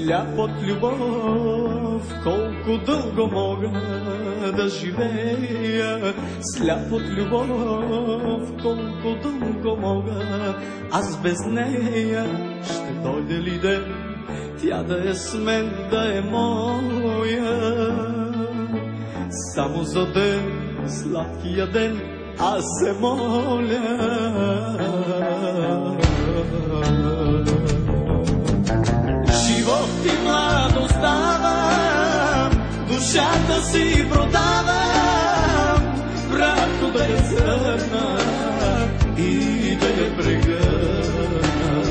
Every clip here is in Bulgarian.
Сляп от любов, колко дълго мога да живея. Сляп от любов, колко дълго мога аз без нея. Ще дойде ли ден, тя да е с мен, да е моя? Само за ден, сладкия ден, аз се моля. Живот и младост давам, душата си продавам, братко да я зърна и да я прегърна.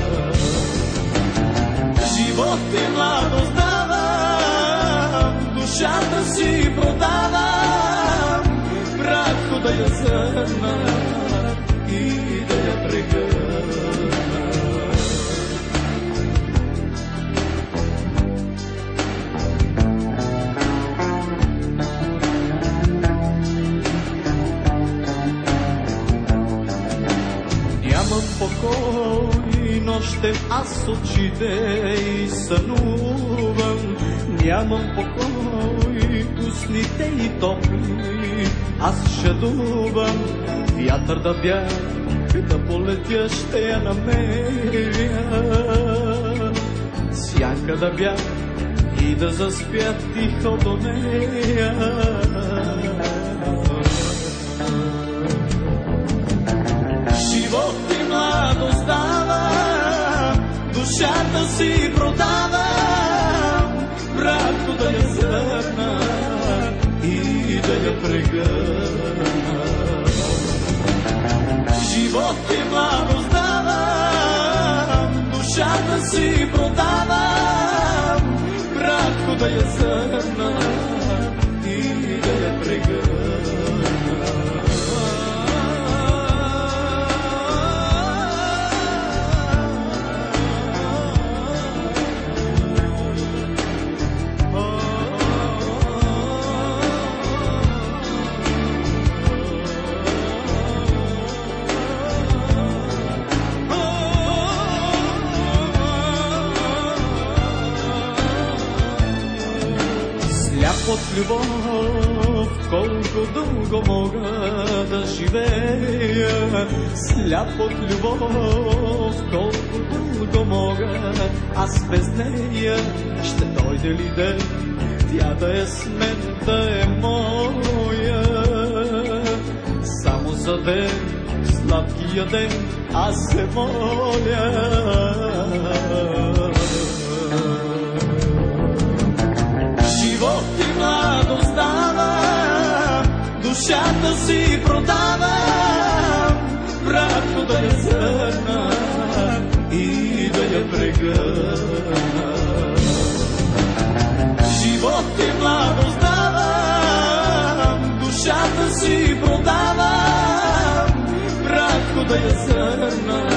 Живот и младост давам, душата си продавам, братко да я зърна и да я прегърна. Нямам покой нощем аз очите и сънувам. Нямам покой устните и топли аз шедувам. Вятър да бяга, да полетя, ще я намеря. Сянка да бяга и да заспя тихо до нея. Живот и младост давам, душата си продавам, братко да я зърна и да я прегърна. Живот и младост давам, душата си продавам, братко да я зърна и да я прегърна. Сляп от любов, колко дълго мога да живея. Сляп от любов, колко дълго мога аз без нея. Ще дойде ли ден, тя да е с мен, да е моя? Само за ден, сладкия ден, аз се моля. Живот и младост давам, душата си продавам, братко да я зърна и да я прегърна. Живот и младост давам, душата си продавам, братко да я зърна